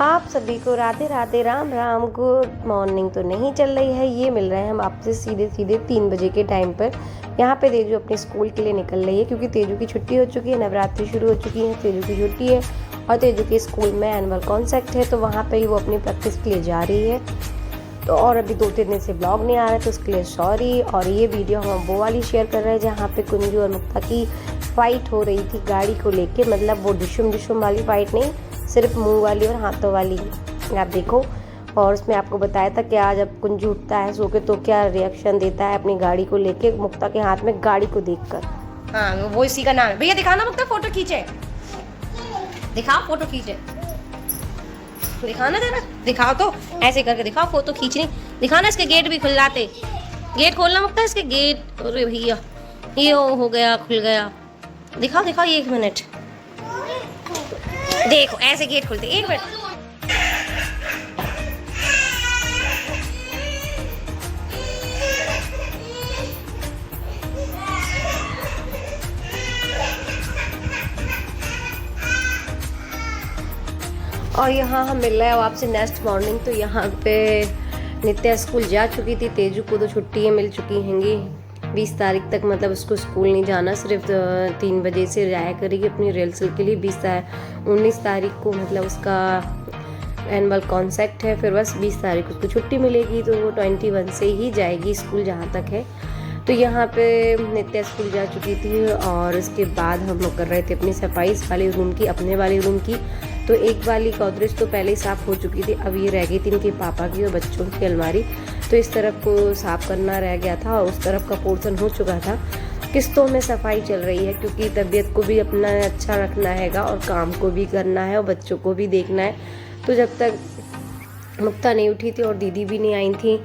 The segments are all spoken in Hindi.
आप सभी को राधे राधे, राम राम। गुड मॉर्निंग तो नहीं चल रही है, ये मिल रहे हैं हम आपसे सीधे सीधे 3 बजे के टाइम पर। यहाँ पे तेजू अपने स्कूल के लिए निकल रही है क्योंकि तेजू की छुट्टी हो चुकी है, नवरात्रि शुरू हो चुकी है, तेजू की छुट्टी है और तेजू के स्कूल में एनुअल कॉन्सर्ट है, तो वहाँ पे ही वो अपनी प्रैक्टिस के लिए जा रही है। तो और अभी 2-3 दिन से ब्लॉग नहीं आ रहा है तो उसके लिए सॉरी। और ये वीडियो हम वो वाली शेयर कर रहे हैं जहाँ पे कुंजू और मुक्ता की फ़ाइट हो रही थी गाड़ी को लेके, मतलब वो डिशुम वाली फ़ाइट नहीं, सिर्फ मुंह वाली और हाथों वाली। आप देखो, और उसमें आपको बताया था कि आज अब कुंजू उठता है सो के तो क्या रिएक्शन देता है अपनी गाड़ी को लेके मुक्ता के हाथ में गाड़ी को देखकर। हाँ वो इसी का नाम है। भैया दिखाना मुक्ता, फोटो खींचे, दिखाओ फोटो खींचे, दिखाना जरा, दिखाओ तो ऐसे करके दिखाओ, फोटो खींचनी दिखाना। इसके गेट भी खुल जाते, गेट खोलना मुक्ता इसके गेट। अरे भैया ये हो गया, खुल गया, दिखाओ दिखाओ, 1 मिनट देखो ऐसे गेट खुलते, 1 मिनट। और यहाँ हम मिल रहे हैं आपसे नेक्स्ट मॉर्निंग। तो यहाँ पे नित्या स्कूल जा चुकी थी, तेजू को तो छुट्टियाँ मिल चुकी हैंगी 20 तारीख तक, मतलब उसको स्कूल नहीं जाना, सिर्फ 3 बजे से जाया करेगी अपनी रिहर्सल के लिए। 19 तारीख को मतलब उसका एनुअल कॉन्सर्ट है, फिर बस 20 तारीख को उसको छुट्टी मिलेगी, तो वो 21 से ही जाएगी स्कूल जहाँ तक है। तो यहाँ पे नित्या स्कूल जा चुकी थी और उसके बाद हम लोग कर रहे थे अपनी सफाई इस वाले रूम की, अपने वाले रूम की। तो एक वाली गोदरेज तो पहले ही साफ़ हो चुकी थी, अब ये रह गई थी इनके पापा की और बच्चों की अलमारी, तो इस तरफ को साफ़ करना रह गया था और उस तरफ का पोर्शन हो चुका था। किस्तों में सफाई चल रही है क्योंकि तबीयत को भी अपना अच्छा रखना हैगा और काम को भी करना है और बच्चों को भी देखना है। तो जब तक मुक्ता नहीं उठी थी और दीदी भी नहीं आई थी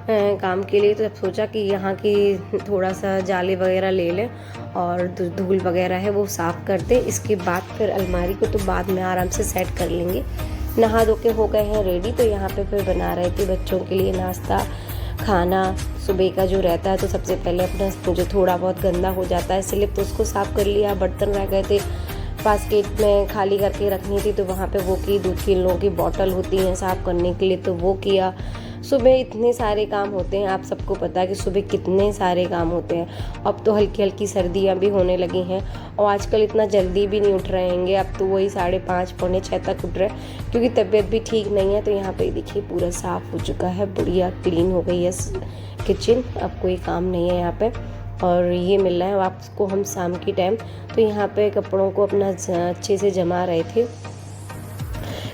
काम के लिए, तो जब सोचा कि यहाँ की थोड़ा सा जाले वगैरह ले लें और धूल वगैरह है वो साफ़ करते, इसके बाद फिर अलमारी को तो बाद में आराम से सेट कर लेंगे। नहा धो के हो गए हैं रेडी, तो यहाँ पे फिर बना रहे थे बच्चों के लिए नाश्ता खाना। सुबह का जो रहता है तो सबसे पहले अपना जो थोड़ा बहुत गंदा हो जाता है स्लिप तो उसको साफ़ कर लिया। बर्तन रह गए थे बास्केट में खाली करके रखनी थी, तो वहाँ पे वो की, दूध की लोगों की बॉटल होती हैं साफ़ करने के लिए, तो वो किया। सुबह इतने सारे काम होते हैं, आप सबको पता है कि सुबह कितने सारे काम होते हैं। अब तो हल्की हल्की सर्दियाँ भी होने लगी हैं और आजकल इतना जल्दी भी नहीं उठ रहे हैंगे, अब तो वही 5:30 पौने 6 तक उठ रहे हैं क्योंकि तबीयत भी ठीक नहीं है। तो यहाँ पे देखिए पूरा साफ़ हो चुका है, बढ़िया क्लीन हो गई है किचन, अब कोई काम नहीं है यहाँ पे। और ये मिल रहा है आपको हम शाम की टाइम, तो यहाँ पे कपड़ों को अपना अच्छे से जमा रहे थे,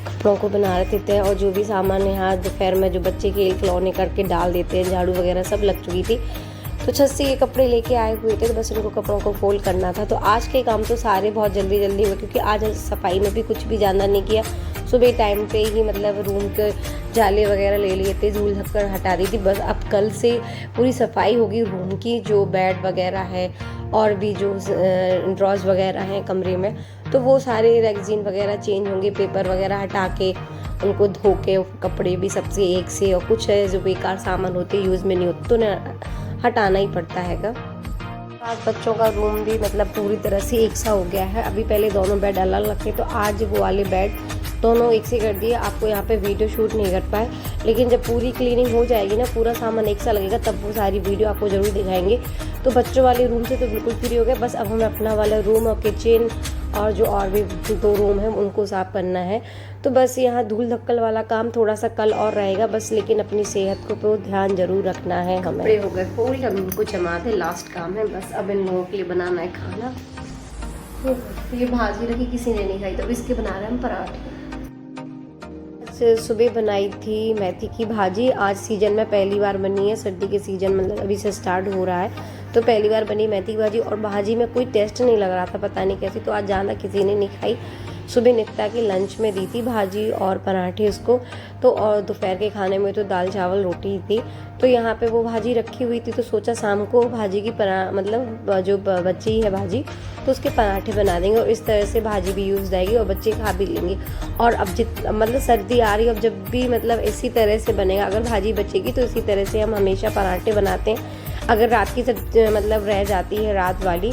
कपड़ों को बना रहे थे और जो भी सामान यहाँ दोपहर में जो बच्चे के खिलौने करके डाल देते हैं, झाड़ू वगैरह सब लग चुकी थी। तो छत से ये कपड़े लेके आए हुए थे, तो बस उनको कपड़ों को फोल्ड करना था। तो आज के काम तो सारे बहुत जल्दी जल्दी हुए क्योंकि आज सफाई में भी कुछ भी ज़्यादा नहीं किया, सुबह टाइम पे ही मतलब रूम के जाले वगैरह ले लिए थे, धूल धक्कर हटा दी थी बस। अब कल से पूरी सफाई होगी रूम की, जो बेड वगैरह है और भी जो ड्रॉज वगैरह हैं कमरे में, तो वो सारे रेगजीन वगैरह चेंज होंगे, पेपर वगैरह हटा के उनको धो के, कपड़े भी सबसे एक से, और कुछ है जो बेकार सामान होते यूज़ में नहीं होते तो हटाना ही पड़ता हैगा। आज बच्चों का रूम भी मतलब पूरी तरह से एक सा हो गया है। अभी पहले दोनों बेड अलग रखे, तो आज वो वाले बेड दोनों एक से कर दिए। आपको यहाँ पे वीडियो शूट नहीं कर पाए, लेकिन जब पूरी क्लीनिंग हो जाएगी ना, पूरा सामान एक सा लगेगा, तब वो सारी वीडियो आपको ज़रूर दिखाएंगे। तो बच्चों वाले रूम से तो बिल्कुल फ्री हो गए, बस अब हमें अपना वाला रूम और किचन और जो और भी 2 रूम हैं उनको साफ़ करना है। तो बस यहाँ धूल धक्कल वाला काम थोड़ा सा कल और रहेगा बस, लेकिन अपनी सेहत को तो ध्यान जरूर रखना है हमें। कपड़े हो गए फुल, अब इनको जमा दे, लास्ट काम है बस। अब इन लोगों के लिए बनाना है खाना। ये भाजी रखी किसी ने नहीं खाई, तो इसके बना रहे हैं हम पराठे। सुबह बनाई थी मेथी की भाजी, आज सीजन में पहली बार बनी है, सर्दी के सीजन मतलब अभी से स्टार्ट हो रहा है, तो पहली बार बनी मेथी की भाजी। और भाजी में कोई टेस्ट नहीं लग रहा था, पता नहीं कैसी, तो आज ज़्यादा किसी ने नहीं खाई। सुबह नित्या की लंच में दी थी भाजी और पराठे उसको, तो और दोपहर के खाने में तो दाल चावल रोटी थी। तो यहाँ पे वो भाजी रखी हुई थी, तो सोचा शाम को भाजी की मतलब जो बची है भाजी, तो उसके पराठे बना देंगे और इस तरह से भाजी भी यूज़ जाएगी और बच्चे खा भी लेंगे। और अब मतलब सर्दी आ रही है, अब जब भी मतलब इसी तरह से बनेगा, अगर भाजी बचेगी तो इसी तरह से हम हमेशा पराठे बनाते हैं। अगर रात की मतलब रह जाती है रात वाली,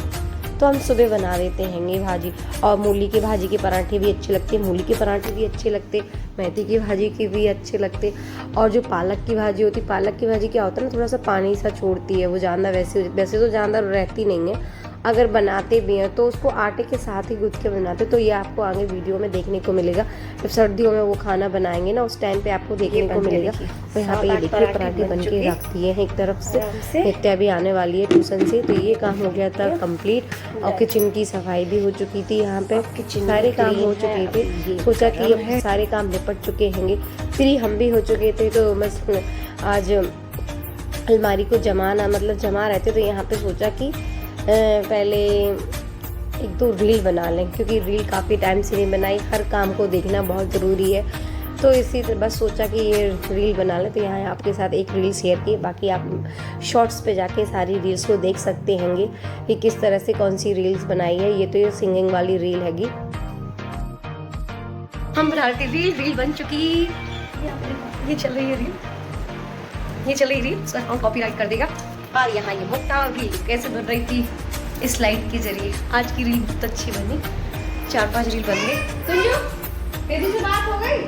तो हम सुबह बना देते हैंगे भाजी। और मूली की भाजी के पराठे भी अच्छे लगते, मूली के पराठे भी अच्छे लगते, मेथी की भाजी के भी अच्छे लगते। और जो पालक की भाजी होती, पालक की भाजी क्या होता है ना, थोड़ा सा पानी सा छोड़ती है वो, ज़्यादा वैसे तो ज़्यादा रहती नहीं है। अगर बनाते भी हैं तो उसको आटे के साथ ही गूँथ के बनाते, तो ये आपको आगे वीडियो में देखने को मिलेगा। जब सर्दियों में वो खाना बनाएंगे ना, उस टाइम पे आपको देखने को मिलेगा। तो यहाँ पे ये देखिए पराठे बन के रख दिए हैं एक तरफ से। नित्या भी आने वाली है ट्यूशन से, तो ये काम हो गया था कंप्लीट। और किचन की सफाई भी हो चुकी थी, यहाँ पे सारे काम हो चुके थे। सोचा कि अब सारे काम निपट चुके हैंगे, फ्री हम भी हो चुके थे। तो बस आज अलमारी को जमा रहे थे, तो यहाँ पे सोचा कि पहले एक दो रील बना लें, क्योंकि रील काफ़ी टाइम से नहीं बनाई, हर काम को देखना बहुत ज़रूरी है। तो इसी तरह बस सोचा कि ये रील बना लें। तो यहाँ आपके साथ एक रील शेयर की, बाकी आप शॉर्ट्स पे जाके सारी रील्स को देख सकते हैंगे कि किस तरह से कौन सी रील्स बनाई है। ये तो ये सिंगिंग वाली रील हैगी। हम बना रहे थे रील बन चुकी। ये चल रही है रील, सर हम कॉपीराइट कर देगा। और यहाँ ये मुक्ता रील कैसे बन रही थी इस स्लाइड के जरिए। आज की रील बहुत अच्छी बनी, 4-5 रील बन गई। कुंजू बेदू से बात हो गई,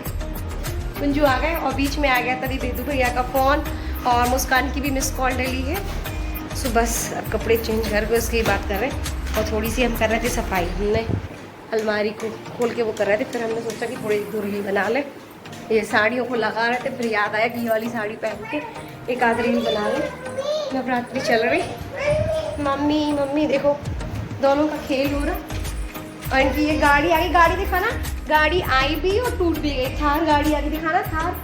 कुंजू आ गए और बीच में आ गया तभी बेदू भैया का फ़ोन और मुस्कान की भी मिस कॉल डली है। सो बस अब कपड़े चेंज करके उसकी बात कर रहे हैं। और थोड़ी सी हम कर रहे थे सफाई, हमने अलमारी को खोल के वो कर रहे थे। फिर हमने सोचा कि थोड़ी 2 रील बना लें। ये साड़ियों को लगा रहे थे, फिर याद आया कि ये वाली साड़ी पहन के एक आध रील बना लें। नवरात्रि चल रही, मम्मी देखो दोनों का खेल हो रहा। और इनकी ये गाड़ी आ गई, गाड़ी दिखाना। गाड़ी आई भी और टूट भी गई। थार गाड़ी आगे दिखाना, थार।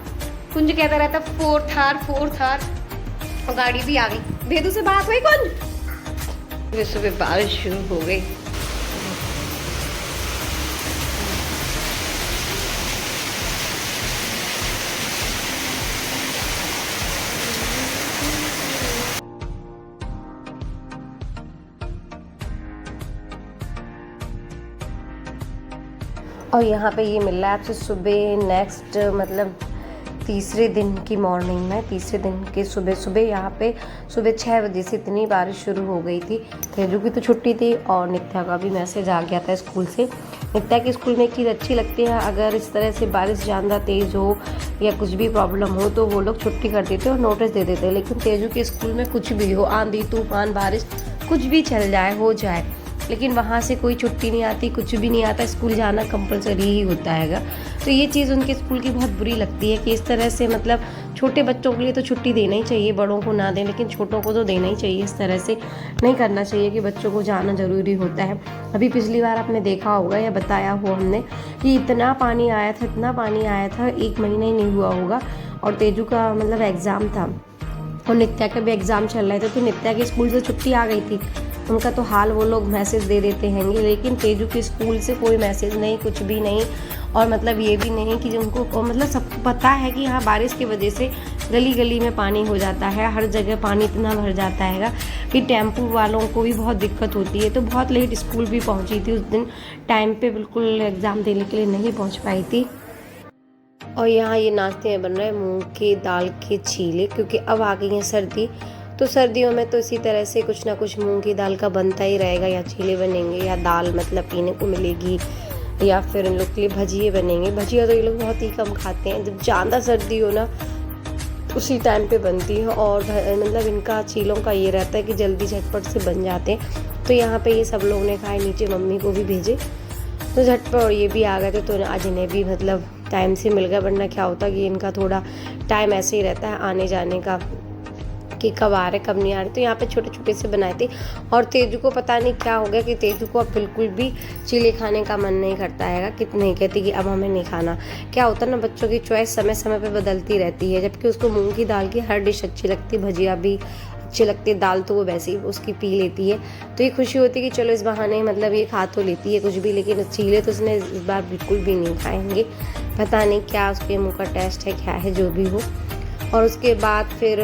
कुंज कहता रहता 4 थार। और गाड़ी भी आ गई। भेदू से बात हुई कुंज? सुबह बारिश शुरू हो गई। और यहाँ पे ये मिल रहा है आपसे सुबह नेक्स्ट तीसरे दिन की मॉर्निंग में, तीसरे दिन के सुबह यहाँ पे सुबह 6 बजे से इतनी बारिश शुरू हो गई थी। तेजू की तो छुट्टी थी और नित्या का भी मैसेज आ गया था स्कूल से। नित्या के स्कूल में एक चीज़ अच्छी लगती है, अगर इस तरह से बारिश ज़्यादा तेज़ हो या कुछ भी प्रॉब्लम हो तो वो लोग छुट्टी कर देते और नोटिस दे देते। लेकिन तेजू के स्कूल में कुछ भी हो, आंधी तूफान बारिश कुछ भी चल जाए हो जाए, लेकिन वहाँ से कोई छुट्टी नहीं आती, कुछ भी नहीं आता, स्कूल जाना कंपलसरी ही होता हैगा। तो ये चीज़ उनके स्कूल की बहुत बुरी लगती है कि इस तरह से छोटे बच्चों के लिए तो छुट्टी देना ही चाहिए, बड़ों को ना दें, लेकिन छोटों को तो देना ही चाहिए। इस तरह से नहीं करना चाहिए कि बच्चों को जाना ज़रूरी होता है। अभी पिछली बार आपने देखा होगा या बताया हो हमने कि इतना पानी आया था, 1 महीना ही नहीं हुआ होगा। और तेजू का एग्ज़ाम था और नित्या का भी एग्ज़ाम चल रहे थे, तो नित्या के स्कूल से छुट्टी आ गई थी। उनका तो हाल वो लोग मैसेज दे देते हैंगे, लेकिन तेजू के स्कूल से कोई मैसेज नहीं, कुछ भी नहीं। और ये भी नहीं कि उनको सबको पता है कि यहाँ बारिश की वजह से गली गली में पानी हो जाता है, हर जगह पानी इतना भर जाता है कि टेम्पू वालों को भी बहुत दिक्कत होती है। तो बहुत लेट स्कूल भी पहुँची थी उस दिन, टाइम पे बिल्कुल एग्ज़ाम देने के लिए नहीं पहुँच पाई थी। और यहाँ ये नाश्ते में बन रहे हैं मूंग की दाल के चीले, क्योंकि अब आ गई है सर्दी। तो सर्दियों में तो इसी तरह से कुछ ना कुछ मूंग की दाल का बनता ही रहेगा, या चीले बनेंगे या दाल पीने को मिलेगी, या फिर इन लोग के लिए भजिए बनेंगे। भजिया तो ये लोग बहुत ही कम खाते हैं, जब ज़्यादा सर्दी हो ना उसी टाइम पे बनती है। और इनका चीलों का ये रहता है कि जल्दी झटपट से बन जाते हैं। तो यहाँ पे ये सब लोग ने खाए, नीचे मम्मी को भी भेजे तो झटपट, और ये भी आ गए थे। तो आज इन्हें भी टाइम से मिल गया, वरना क्या होता कि इनका थोड़ा टाइम ऐसे ही रहता है आने जाने का कि कब आ रहे कब नहीं आ रहे। तो यहाँ पे छोटे छोटे से बनाए थे। और तेजू को पता नहीं क्या हो गया कि तेजू को अब बिल्कुल भी चीले खाने का मन नहीं करता है, कितने कहती कि अब हमें नहीं खाना। क्या होता है ना, बच्चों की चॉइस समय समय पे बदलती रहती है, जबकि उसको मूंग की दाल की हर डिश अच्छी लगती है, भजिया भी अच्छी लगती है, दाल तो वो वैसे ही उसकी पी लेती है। तो ये खुशी होती है कि चलो इस बहाने ये खा तो लेती है कुछ भी, लेकिन चीले तो उसने इस बार बिल्कुल भी नहीं खाएंगे। पता नहीं क्या उसके मुँह का टेस्ट है, क्या है, जो भी हो। और उसके बाद फिर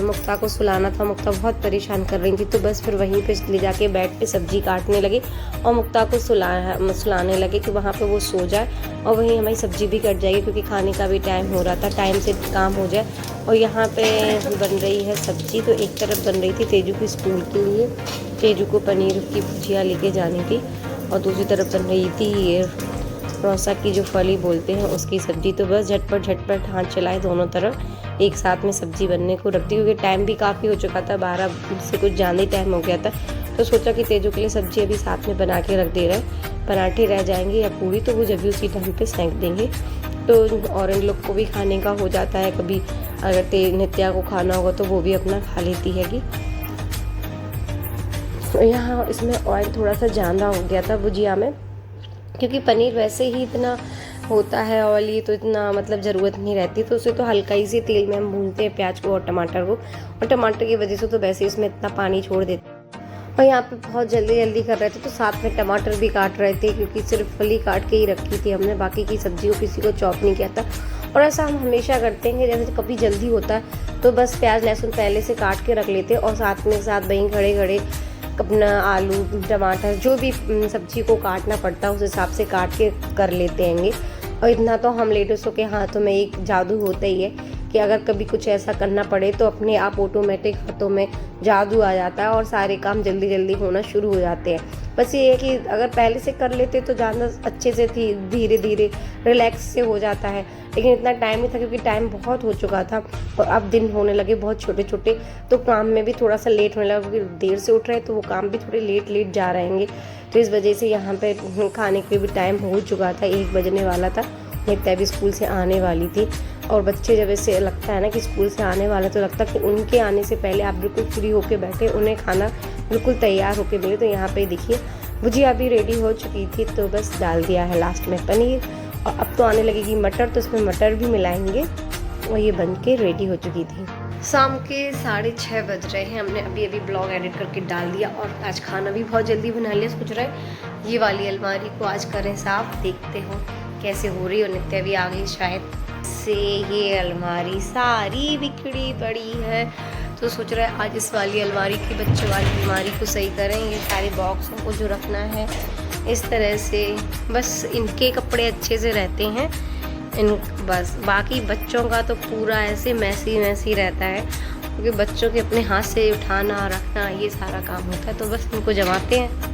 मुक्ता को सुलाना था। मुक्ता बहुत परेशान कर रही थी, तो बस फिर वहीं पे ले जाके बेड पे सब्जी काटने लगे और मुक्ता को सुलाने लगे कि वहाँ पे वो सो जाए और वहीं हमारी सब्जी भी कट जाएगी, क्योंकि खाने का भी टाइम हो रहा था, टाइम से काम हो जाए। और यहाँ पे बन रही है सब्जी। तो एक तरफ बन रही थी तेजू की स्कूल के लिए, तेजू को पनीर की भुजिया लेके जानी थी, और दूसरी तरफ बन रही थी रौसा की जो फली बोलते हैं उसकी सब्जी। तो बस झटपट हाथ चलाए दोनों तरफ एक साथ में सब्जी बनने को रख दी, क्योंकि टाइम भी काफ़ी हो चुका था, 12 से कुछ ज़्यादा ही टाइम हो गया था। तो सोचा कि तेजू के लिए सब्जी अभी साथ में बना के रख दे रहे हैं, पराठे रह जाएंगे या पूरी तो वो जब भी उसी टाइम पे सेंक देंगे। तो और इन लोग को भी खाने का हो जाता है, कभी अगर नित्या को खाना होगा तो वो भी अपना खा लेती हैगी। यहाँ इसमें ऑयल थोड़ा सा ज़्यादा हो गया था भुजिया में, क्योंकि पनीर वैसे ही इतना होता है ऑयली, तो इतना मतलब ज़रूरत नहीं रहती, तो उसे तो हल्का ही से तेल में हम भूनते हैं प्याज को और टमाटर को, और टमाटर की वजह से तो वैसे इसमें इतना पानी छोड़ देते हैं। और यहाँ पे बहुत जल्दी कर रहे थे, तो साथ में टमाटर भी काट रहे थे, क्योंकि सिर्फ फली काट के ही रखी थी हमने, बाकी की सब्जी को किसी को चॉप नहीं किया था। और ऐसा हम हमेशा करते हैं, जैसे कभी जल्दी होता है तो बस प्याज लहसुन पहले से काट के रख लेते हैं, और साथ वहीं खड़े अपना आलू टमाटर जो भी सब्जी को काटना पड़ता है उस हिसाब से काट के कर लेते हैंगे। और इतना तो हम लेडीज़ों के हाथों में एक जादू होता ही है कि अगर कभी कुछ ऐसा करना पड़े तो अपने आप ऑटोमेटिक हाथों में जादू आ जाता है और सारे काम जल्दी होना शुरू हो जाते हैं। बस ये है कि अगर पहले से कर लेते तो ज़्यादा अच्छे से धीरे रिलैक्स से हो जाता है, लेकिन इतना टाइम नहीं था, क्योंकि टाइम बहुत हो चुका था और अब दिन होने लगे बहुत छोटे, तो काम में भी थोड़ा सा लेट होने लगा, क्योंकि देर से उठ रहे हैं तो वो काम भी थोड़े लेट जा रहेंगे। तो इस वजह से यहाँ पे खाने के भी टाइम हो चुका था, 1 बजने वाला था। नित्या भी स्कूल से आने वाली थी, और बच्चे जब ऐसे लगता है ना कि स्कूल से आने वाले, तो लगता है कि उनके आने से पहले आप बिल्कुल फ्री होके बैठे, उन्हें खाना बिल्कुल तैयार होके मिले। तो यहाँ पे देखिए भुजिया भी रेडी हो चुकी थी, तो बस डाल दिया है लास्ट में पनीर, और अब तो आने लगेगी मटर, तो इसमें मटर भी मिलाएंगे, और ये बन के रेडी हो चुकी थी। शाम के 6:30 बज रहे हैं, हमने अभी ब्लॉग एडिट करके डाल दिया, और आज खाना भी बहुत जल्दी बना लिया। सोच रहे ये वाली अलमारी को आज करें साफ, देखते हो कैसे हो रही, और नित्या भी आ गई शायद से। ये अलमारी सारी बिखरी पड़ी है, तो सोच रहे आज इस वाली अलमारी की बच्चों वाली अलमारी को सही करें। ये सारे बॉक्सों को जो रखना है इस तरह से, बस इनके कपड़े अच्छे से रहते हैं बस बाकी बच्चों का तो पूरा ऐसे मैसी रहता है, क्योंकि बच्चों के अपने हाथ से उठाना रखना ये सारा काम होता है, तो बस इनको जमाते हैं।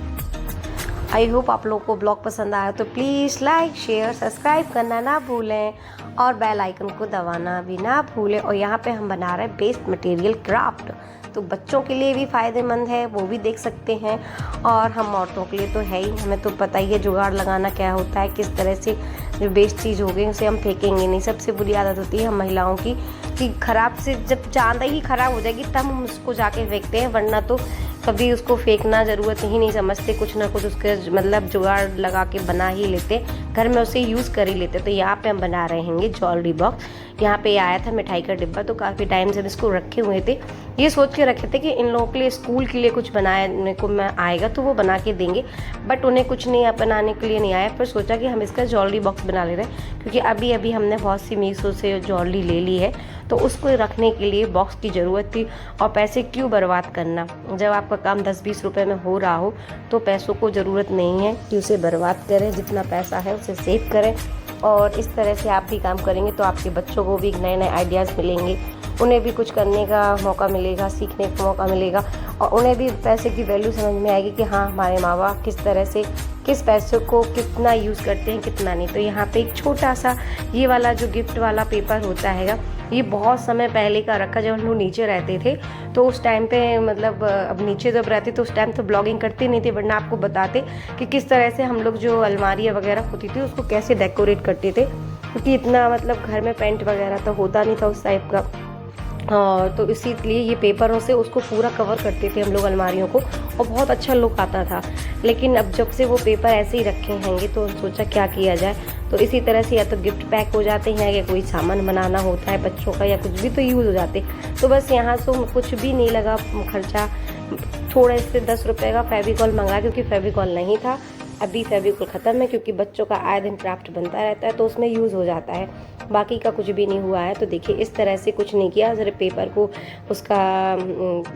आई होप आप लोगों को ब्लॉग पसंद आया, तो प्लीज़ लाइक शेयर सब्सक्राइब करना ना भूलें, और बेल आइकन को दबाना भी ना भूलें। और यहाँ पे हम बना रहे हैं बेस्ट मटेरियल क्राफ्ट, तो बच्चों के लिए भी फ़ायदेमंद है, वो भी देख सकते हैं, और हम औरतों के लिए तो है ही, हमें तो पता ही है जुगाड़ लगाना क्या होता है, किस तरह से जो बेस्ट चीज़ हो गई उसे हम फेंकेंगे नहीं। सबसे बुरी आदत होती है हम महिलाओं की कि ख़राब से जब ज़्यादा ही ख़राब हो जाएगी तब हम उसको जाके फेंकते हैं, वरना तो कभी उसको फेंकना ज़रूरत ही नहीं समझते, कुछ ना कुछ उसके मतलब जुगाड़ लगा के बना ही लेते, घर में उसे यूज़ कर ही लेते। तो यहाँ पे हम बना रहे हैं ज्वेलरी बॉक्स। यहाँ पे आया था मिठाई का डिब्बा, तो काफ़ी टाइम से हम इसको रखे हुए थे, ये सोच के रखे थे कि इन लोगों के लिए स्कूल के लिए कुछ बनाने को मैं आएगा तो वो बना के देंगे, बट उन्हें कुछ नहीं बनाने के लिए नहीं आया। फिर सोचा कि हम इसका ज्वेलरी बॉक्स बना ले रहे हैं, क्योंकि अभी हमने बहुत सी मीशो से ज्वेलरी ले ली है, तो उसको रखने के लिए बॉक्स की ज़रूरत थी। और पैसे क्यों बर्बाद करना, जब आपका काम 10-20 रुपए में हो रहा हो तो पैसों को ज़रूरत नहीं है कि उसे बर्बाद करें, जितना पैसा है उसे सेव करें। और इस तरह से आप भी काम करेंगे तो आपके बच्चों को भी नए आइडियाज़ मिलेंगे, उन्हें भी कुछ करने का मौका मिलेगा, सीखने का मौका मिलेगा, और उन्हें भी पैसे की वैल्यू समझ में आएगी कि हाँ हमारे माँ बाप किस तरह से किस पैसे को कितना यूज़ करते हैं कितना नहीं। तो यहाँ पे एक छोटा सा ये वाला जो गिफ्ट वाला पेपर होता है, ये बहुत समय पहले का रखा, जब हम लोग नीचे रहते थे तो उस टाइम पे मतलब अब नीचे जब रहते तो उस टाइम तो ब्लॉगिंग करते नहीं थे, वरना आपको बताते कि किस तरह से हम लोग जो अलमारी वगैरह होती थी उसको कैसे डेकोरेट करते थे, क्योंकि इतना मतलब घर में पेंट वगैरह तो होता नहीं था उस टाइप का। तो इसीलिए ये पेपरों से उसको पूरा कवर करते थे हम लोग अलमारियों को, और बहुत अच्छा लुक आता था। लेकिन अब जब से वो पेपर ऐसे ही रखे हैंगे तो सोचा क्या किया जाए, तो इसी तरह से या तो गिफ्ट पैक हो जाते हैं या कोई सामान बनाना होता है बच्चों का या कुछ भी तो यूज़ हो जाते। तो बस यहाँ से कुछ भी नहीं लगा खर्चा, थोड़े से 10 रुपये का फेविकॉल मंगा, क्योंकि फेविकॉल नहीं था, अभी फेविकॉल ख़त्म है, क्योंकि बच्चों का आए दिन क्राफ्ट बनता रहता है तो उसमें यूज़ हो जाता है। बाकी का कुछ भी नहीं हुआ है। तो देखिए इस तरह से कुछ नहीं किया, सिर्फ पेपर को उसका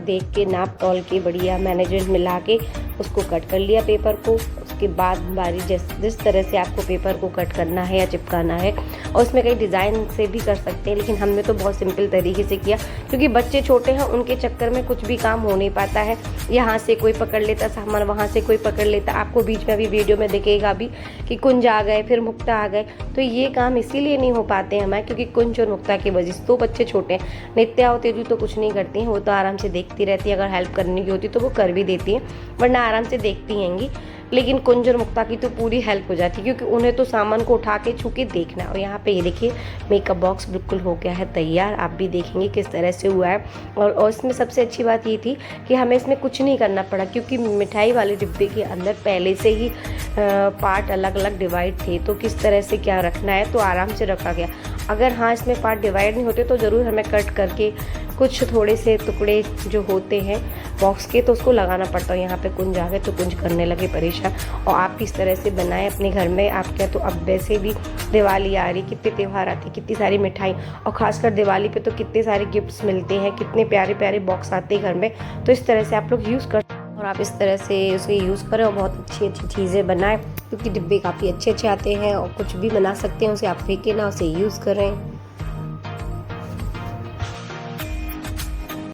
देख के नाप तोल के बढ़िया मैनेजमेंट मिला के उसको कट कर लिया पेपर को। उसके बाद बारी जिस तरह से आपको पेपर को कट करना है या चिपकाना है, और उसमें कई डिज़ाइन से भी कर सकते हैं, लेकिन हमने तो बहुत सिंपल तरीके से किया क्योंकि बच्चे छोटे हैं, उनके चक्कर में कुछ भी काम हो नहीं पाता है। यहाँ से कोई पकड़ लेता सामान, वहाँ से कोई पकड़ लेता। आपको बीच में अभी वीडियो में दिखेगा भी कि कुंज आ गए फिर मुक्ता आ गए, तो ये काम इसीलिए नहीं हो पाते हैं हमारे क्योंकि कुंज और मुक्ता की वजह से। तो बच्चे छोटे हैं, नित्या और तेजू तो कुछ नहीं करती हैं, वो तो आराम से देखती रहती है। अगर हेल्प करने की होती तो वो कर भी देती हैं, वरना आराम से देखती हैंगी। लेकिन कुंज और मुक्ता की तो पूरी हेल्प हो जाती है क्योंकि उन्हें तो सामान को उठा के छू के देखना है। और यहाँ पे ये देखिए मेकअप बॉक्स बिल्कुल हो गया है तैयार, आप भी देखेंगे किस तरह से हुआ है। और इसमें सबसे अच्छी बात ये थी कि हमें इसमें कुछ नहीं करना पड़ा क्योंकि मिठाई वाले डिब्बे के अंदर पहले से ही पार्ट अलग अलग डिवाइड थे, तो किस तरह से क्या रखना है तो आराम से रखा गया। अगर हाँ इसमें पार्ट डिवाइड नहीं होते तो ज़रूर हमें कट करके कुछ थोड़े से टुकड़े जो होते हैं बॉक्स के तो उसको लगाना पड़ता है। यहाँ पे कुंज आ गए तो कुंज करने लगे परेशान। और आप किस तरह से बनाएं अपने घर में। आप क्या तो अब वैसे भी दिवाली आ रही, कितने त्यौहार आते हैं, कितनी सारी मिठाई, और ख़ासकर दिवाली पे तो कितने सारे गिफ्ट्स मिलते हैं, कितने प्यारे प्यारे बॉक्स आते हैं घर में। तो इस तरह से आप लोग यूज़ कर और आप इस तरह से उसे यूज़ करें और बहुत अच्छी अच्छी चीज़ें बनाएं क्योंकि डिब्बे काफ़ी अच्छे अच्छे आते हैं और कुछ भी बना सकते हैं। उसे आप फेंके ना, उसे यूज़ करें।